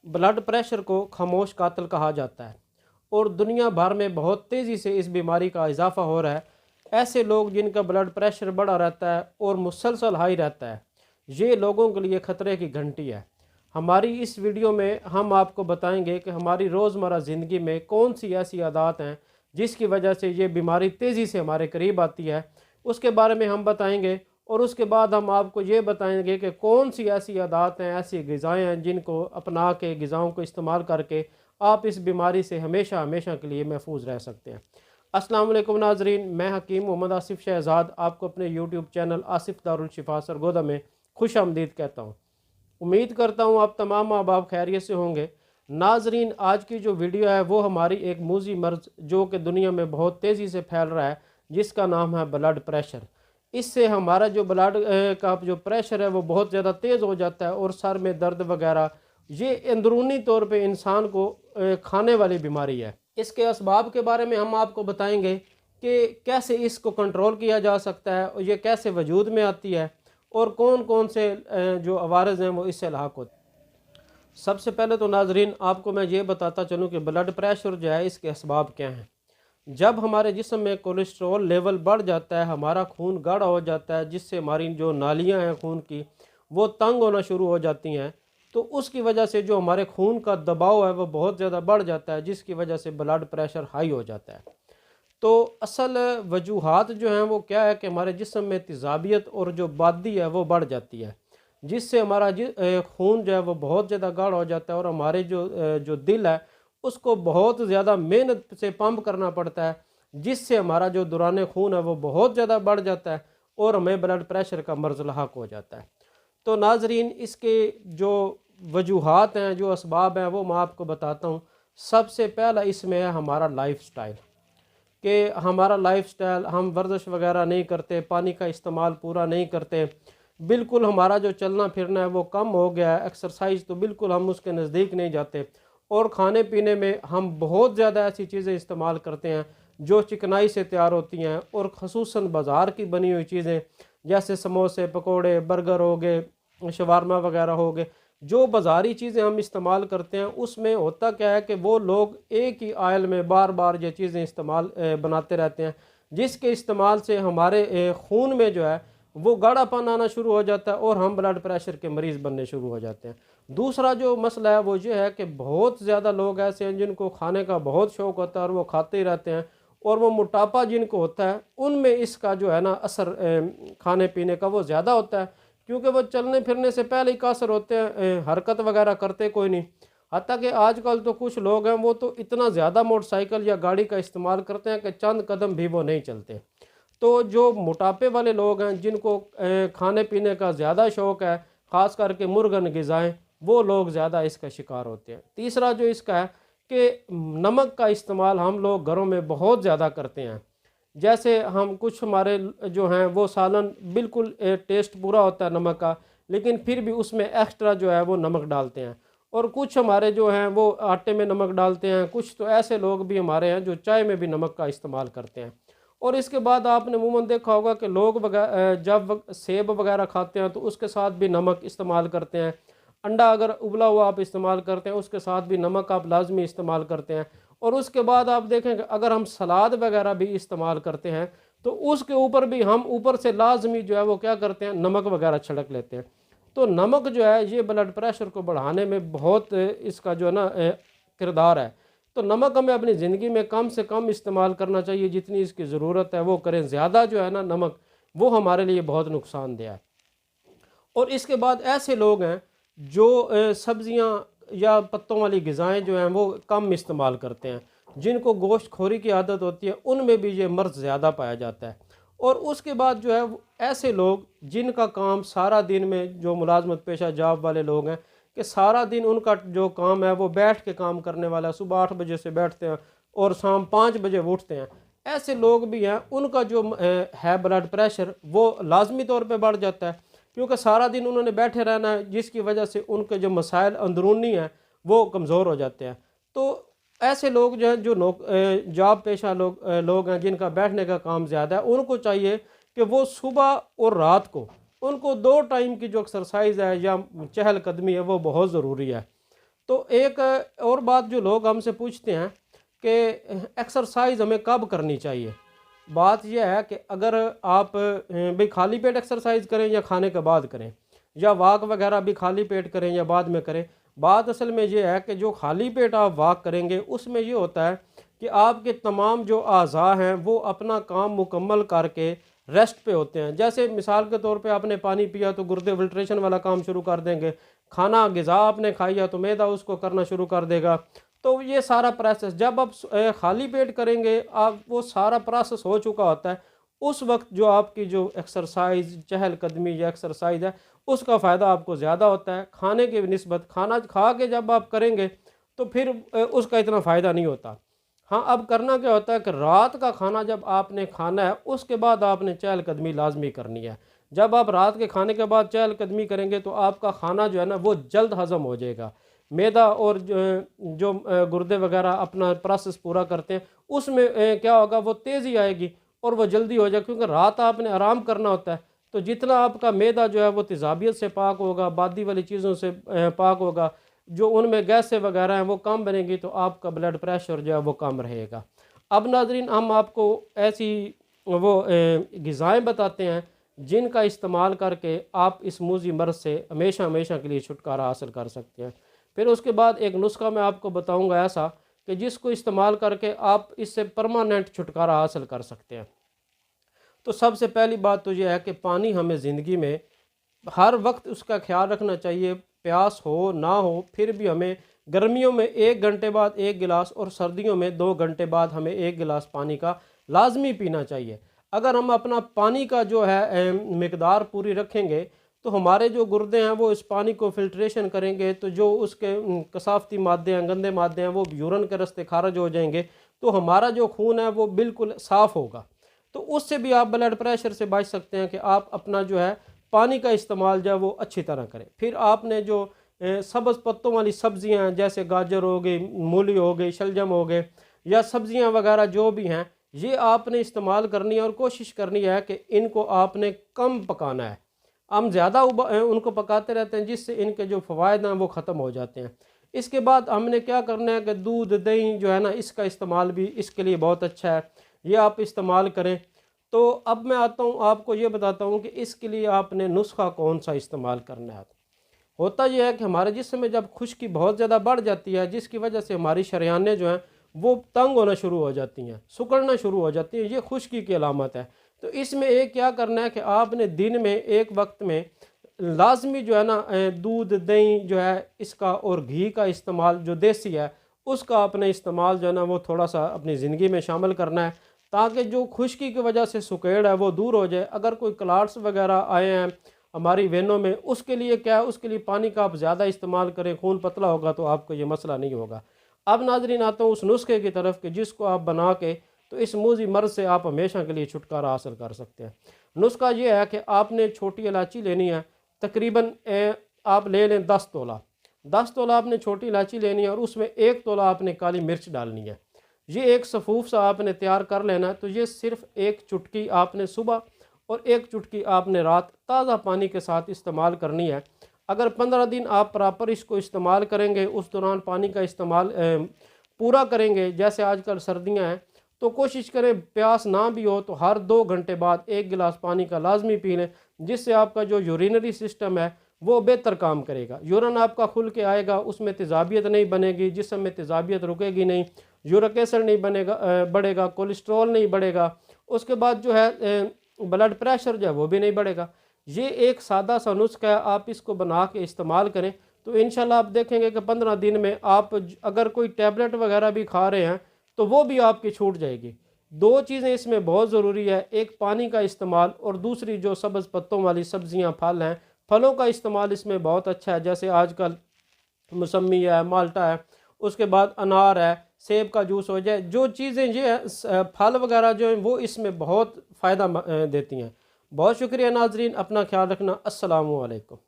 Blood pressure को खामोश कातिल कहा जाता है और दुनिया भर में बहुत तेज़ी से इस बीमारी का इजाफा हो रहा है। ऐसे लोग जिनका ब्लड प्रेशर बढ़ा रहता है और मुसलसल हाई रहता है, ये लोगों के लिए ख़तरे की घंटी है। हमारी इस वीडियो में हम आपको बताएंगे कि हमारी रोज़मर्रा ज़िंदगी में कौन सी ऐसी आदत हैं जिसकी वजह से ये बीमारी तेज़ी से हमारे करीब आती है, उसके बारे में हम बताएंगे। और उसके बाद हम आपको ये बताएंगे कि कौन सी ऐसी आदत हैं, ऐसी ग़िज़ाएँ हैं जिनको अपना के, ग़िज़ाओं को इस्तेमाल करके आप इस बीमारी से हमेशा हमेशा के लिए महफूज रह सकते हैं। अस्सलाम वालेकुम नाजरीन, मैं हकीम मोहम्मद आसिफ़ शहज़ाद आपको अपने यूट्यूब चैनल आसिफ़ दारुल शिफा सरगोदा में खुश आमदीद कहता हूँ। उम्मीद करता हूँ आप तमाम माँ बाप खैरियत से होंगे। नाजरीन, आज की जो वीडियो है वो हमारी एक मूजी मर्ज़ जो कि दुनिया में बहुत तेज़ी से फैल रहा है, जिसका नाम है ब्लड प्रेशर। इससे हमारा जो ब्लड का जो प्रेशर है वो बहुत ज़्यादा तेज़ हो जाता है और सर में दर्द वगैरह, ये अंदरूनी तौर पे इंसान को खाने वाली बीमारी है। इसके असबाब के बारे में हम आपको बताएंगे कि कैसे इसको कंट्रोल किया जा सकता है और ये कैसे वजूद में आती है और कौन कौन से जो अवारज़ हैं वो इससे लाक होते हैं। सबसे पहले तो नाजरीन आपको मैं ये बताता चलूँ कि ब्लड प्रेशर जो है इसके असबाब क्या हैं। जब हमारे जिस्म में कोलेस्ट्रॉल लेवल बढ़ जाता है, हमारा खून गाढ़ा हो जाता है, जिससे हमारी जो नालियां हैं खून की वो तंग होना शुरू हो जाती हैं, तो उसकी वजह से जो हमारे खून का दबाव है वो बहुत ज़्यादा बढ़ जाता है, जिसकी वजह से ब्लड प्रेशर हाई हो जाता है। तो असल वजूहात जो हैं वो क्या है कि हमारे जिस्म में तेज़ाबियत और जो बादी है वो बढ़ जाती है, जिससे हमारा खून जो है वो बहुत ज़्यादा गाढ़ा हो जाता है और हमारे जो दिल है उसको बहुत ज़्यादा मेहनत से पंप करना पड़ता है, जिससे हमारा जो दौरान खून है वो बहुत ज़्यादा बढ़ जाता है और हमें ब्लड प्रेशर का मर्ज़ लाहक हो जाता है। तो नाजरीन, इसके जो वजूहात हैं, जो असबाब हैं, वो मैं आपको बताता हूँ। सबसे पहला इसमें है हमारा लाइफ स्टाइल, कि हमारा लाइफस्टाइल, हम वर्जिश वगैरह नहीं करते, पानी का इस्तेमाल पूरा नहीं करते, बिल्कुल हमारा जो चलना फिरना है वो कम हो गया है, एक्सरसाइज तो बिल्कुल हम उसके नज़दीक नहीं जाते। और खाने पीने में हम बहुत ज़्यादा ऐसी चीज़ें इस्तेमाल करते हैं जो चिकनाई से तैयार होती हैं और ख़ुसूसन बाज़ार की बनी हुई चीज़ें जैसे समोसे, पकोड़े, बर्गर हो गए, शवारमा वगैरह हो गए। जो बाज़ारी चीज़ें हम इस्तेमाल करते हैं उसमें होता क्या है कि वो लोग एक ही आयल में बार बार ये चीज़ें इस्तेमाल बनाते रहते हैं, जिसके इस्तेमाल से हमारे खून में जो है वो गाढ़ापन आना शुरू हो जाता है और हम ब्लड प्रेशर के मरीज़ बनने शुरू हो जाते हैं। दूसरा जो मसला है वो ये है कि बहुत ज़्यादा लोग ऐसे हैं जिनको खाने का बहुत शौक़ होता है और वो खाते ही रहते हैं, और वो मोटापा जिनको होता है उनमें इसका जो है ना असर खाने पीने का वो ज़्यादा होता है, क्योंकि वो चलने फिरने से पहले ही कासर होते हैं, हरकत वगैरह करते कोई नहीं। हत्ता कि आजकल तो कुछ लोग हैं वो तो इतना ज़्यादा मोटरसाइकिल या गाड़ी का इस्तेमाल करते हैं कि चंद कदम भी वो नहीं चलते। तो जो मोटापे वाले लोग हैं जिनको खाने पीने का ज़्यादा शौक़ है, ख़ास करके मुर्गन ग़िज़ाएँ, वो लोग ज़्यादा इसका शिकार होते हैं। तीसरा जो इसका है कि नमक का इस्तेमाल हम लोग घरों में बहुत ज़्यादा करते हैं। जैसे हम कुछ हमारे जो हैं वो सालन बिल्कुल टेस्ट पूरा होता है नमक का, लेकिन फिर भी उसमें एक्स्ट्रा जो है वो नमक डालते हैं। और कुछ हमारे जो हैं वो आटे में नमक डालते हैं। कुछ तो ऐसे लोग भी हमारे हैं जो चाय में भी नमक का इस्तेमाल करते हैं। और इसके बाद आपने अमूमन देखा होगा कि लोग जब सेब वगैरह खाते हैं तो उसके साथ भी नमक इस्तेमाल करते हैं। अंडा अगर उबला हुआ आप इस्तेमाल करते हैं उसके साथ भी नमक आप लाजमी इस्तेमाल करते हैं। और उसके बाद आप देखें कि अगर हम सलाद वगैरह भी इस्तेमाल करते हैं तो उसके ऊपर भी हम ऊपर से लाजमी जो है वो क्या करते हैं, नमक वगैरह छिड़क लेते हैं। तो नमक जो है ये ब्लड प्रेशर को बढ़ाने में बहुत इसका जो है ना किरदार है। तो नमक हमें अपनी ज़िंदगी में कम से कम इस्तेमाल करना चाहिए, जितनी इसकी ज़रूरत है वो करें। ज़्यादा जो है ना नमक वो हमारे लिए बहुत नुकसानदेह है। और इसके बाद ऐसे लोग हैं जो सब्ज़ियाँ या पत्तों वाली ग़िज़ाएँ जो हैं वो कम इस्तेमाल करते हैं, जिनको गोश्त खोरी की आदत होती है, उनमें भी ये मर्ज़ ज़्यादा पाया जाता है। और उसके बाद जो है ऐसे लोग जिनका काम सारा दिन में, जो मुलाजमत पेशा जॉब वाले लोग हैं, कि सारा दिन उनका जो काम है वो बैठ के काम करने वाला है, सुबह 8 बजे से बैठते हैं और शाम 5 बजे उठते हैं। ऐसे लोग भी हैं, उनका जो है ब्लड प्रेशर वो लाजमी तौर पे बढ़ जाता है, क्योंकि सारा दिन उन्होंने बैठे रहना है, जिसकी वजह से उनके जो मसाइल अंदरूनी हैं वो कमज़ोर हो जाते हैं। तो ऐसे लोग जो हैं, जो जॉब पेशा लोग हैं जिनका बैठने का काम ज़्यादा है, उनको चाहिए कि वो सुबह और रात को उनको 2 टाइम की जो एक्सरसाइज है या चहलकदमी है वो बहुत ज़रूरी है। तो एक और बात जो लोग हमसे पूछते हैं कि एक्सरसाइज हमें कब करनी चाहिए। बात यह है कि अगर आप भाई खाली पेट एक्सरसाइज करें या खाने के बाद करें, या वॉक वगैरह भी खाली पेट करें या बाद में करें। बात असल में ये है कि जो खाली पेट आप वॉक करेंगे उसमें ये होता है कि आपके तमाम जो अज़ा हैं वो अपना काम मुकम्मल करके रेस्ट पे होते हैं। जैसे मिसाल के तौर पे आपने पानी पिया तो गुर्दे फिल्ट्रेशन वाला काम शुरू कर देंगे, खाना ग़िज़ा आपने खाया तो मैदा उसको करना शुरू कर देगा। तो ये सारा प्रोसेस जब आप खाली पेट करेंगे, आप वो सारा प्रोसेस हो चुका होता है। उस वक्त जो आपकी जो एक्सरसाइज चहलकदमी या एक्सरसाइज है उसका फ़ायदा आपको ज़्यादा होता है खाने के निस्बत। खाना खा के जब आप करेंगे तो फिर उसका इतना फ़ायदा नहीं होता। हाँ, अब करना क्या होता है कि रात का खाना जब आपने खाना है उसके बाद आपने चहलकदमी लाजमी करनी है। जब आप रात के खाने के बाद चहलकदमी करेंगे तो आपका खाना जो है ना वो जल्द हज़म हो जाएगा। मैदा और जो गुर्दे वगैरह अपना प्रोसेस पूरा करते हैं उसमें क्या होगा, वो तेज़ी आएगी और वो जल्दी हो जाएगा, क्योंकि रात आपने आराम करना होता है। तो जितना आपका मैदा जो है वो तेज़ाबियत से पाक होगा, बादी वाली चीज़ों से पाक होगा, जो उनमें गैसें वगैरह हैं वो कम बनेंगी, तो आपका ब्लड प्रेशर जो है वो कम रहेगा। अब नाज़रीन, हम आपको ऐसी वो ग़िज़ाएँ बताते हैं जिनका इस्तेमाल करके आप इस मूज़ी मर्ज़ से हमेशा हमेशा के लिए छुटकारा हासिल कर सकते हैं। फिर उसके बाद एक नुस्खा मैं आपको बताऊंगा ऐसा कि जिसको इस्तेमाल करके आप इससे परमानेंट छुटकारा हासिल कर सकते हैं। तो सबसे पहली बात तो यह है कि पानी हमें ज़िंदगी में हर वक्त उसका ख्याल रखना चाहिए। प्यास हो ना हो फिर भी हमें गर्मियों में 1 घंटे बाद 1 गिलास और सर्दियों में 2 घंटे बाद हमें 1 गिलास पानी का लाजमी पीना चाहिए। अगर हम अपना पानी का जो है मिकदार पूरी रखेंगे तो हमारे जो गुर्दे हैं वो इस पानी को फिल्ट्रेशन करेंगे, तो जो उसके कसाफती मादे हैं, गंदे मादे हैं, वो यूरन के रास्ते खारिज हो जाएंगे। तो हमारा जो खून है वो बिल्कुल साफ़ होगा। तो उससे भी आप ब्लड प्रेशर से बच सकते हैं कि आप अपना जो है पानी का इस्तेमाल जो है वो अच्छी तरह करें। फिर आपने जो सब्ज़ पत्तों वाली सब्ज़ियां हैं जैसे गाजर हो गई, मूली हो गई, शलजम हो गए, या सब्ज़ियां वगैरह जो भी हैं, ये आपने इस्तेमाल करनी है और कोशिश करनी है कि इनको आपने कम पकाना है। हम ज़्यादा उनको पकाते रहते हैं जिससे इनके जो फ़वायद हैं वो ख़त्म हो जाते हैं। इसके बाद हमने क्या करना है कि दूध दही जो है ना इसका इस्तेमाल भी इसके लिए बहुत अच्छा है, ये आप इस्तेमाल करें। तो अब मैं आता हूँ आपको ये बताता हूँ कि इसके लिए आपने नुस्खा कौन सा इस्तेमाल करना है। होता यह है कि हमारे जिस्म में जब खुश्की बहुत ज़्यादा बढ़ जाती है जिसकी वजह से हमारी शरीयानें जो हैं वो तंग होना शुरू हो जाती हैं, सिकुड़ना शुरू हो जाती हैं, ये खुश्की की अलामत है। तो इसमें एक क्या करना है कि आपने दिन में एक वक्त में लाजमी जो है ना दूध दही जो है इसका और घी का इस्तेमाल जो देसी है उसका अपने इस्तेमाल जो है ना वो थोड़ा सा अपनी ज़िंदगी में शामिल करना है, ताकि जो खुश्की की वजह से सुकेड़ है वो दूर हो जाए। अगर कोई क्लाट्स वगैरह आए हैं हमारी वेनों में, उसके लिए क्या है, उसके लिए पानी का आप ज़्यादा इस्तेमाल करें, खून पतला होगा तो आपको ये मसला नहीं होगा। अब नाजरीन आता हूँ उस नुस्खे की तरफ कि जिसको आप बना के तो इस मूज़ी मर्ज़ से आप हमेशा के लिए छुटकारा हासिल कर सकते हैं। नुस्खा ये है कि आपने छोटी इलायची लेनी है, तकरीबन आप ले लें 10 तोला। 10 तोला आपने छोटी इलायची लेनी है और उसमें 1 तोला आपने काली मिर्च डालनी है। ये एक सफ़ूफ सा आपने तैयार कर लेना है। तो ये सिर्फ़ 1 चुटकी आपने सुबह और 1 चुटकी आपने रात ताज़ा पानी के साथ इस्तेमाल करनी है। अगर 15 दिन आप प्रॉपर इसको इस्तेमाल करेंगे, उस दौरान पानी का इस्तेमाल पूरा करेंगे, जैसे आजकल सर्दियां हैं तो कोशिश करें प्यास ना भी हो तो हर 2 घंटे बाद 1 गिलास पानी का लाजमी पी लें, जिससे आपका जो यूरिनरी सिस्टम है वो बेहतर काम करेगा। यूरिन आपका खुल के आएगा, उसमें तेज़ाबियत नहीं बनेगी, जिस्म में तेज़ाबियत रुकेगी नहीं, यूरिक एसिड नहीं बढ़ेगा, कोलेस्ट्रॉल नहीं बढ़ेगा। उसके बाद जो है ब्लड प्रेशर जो है वो भी नहीं बढ़ेगा। ये एक सादा सा नुस्खा है, आप इसको बना के इस्तेमाल करें तो इंशाल्लाह आप देखेंगे कि 15 दिन में आप अगर कोई टैबलेट वगैरह भी खा रहे हैं तो वो भी आपकी छूट जाएगी। 2 चीज़ें इसमें बहुत ज़रूरी है, एक पानी का इस्तेमाल और दूसरी जो सब्ज़ पत्तों वाली सब्ज़ियाँ फल हैं, फलों का इस्तेमाल इसमें बहुत अच्छा है। जैसे आजकल मौसमी है, माल्टा है, उसके बाद अनार है, सेब का जूस हो जाए, जो चीज़ें ये है फल वगैरह जो हैं वो इसमें बहुत फ़ायदा देती हैं। बहुत शुक्रिया नाजरीन, अपना ख्याल रखना। अस्सलामु अलैकुम।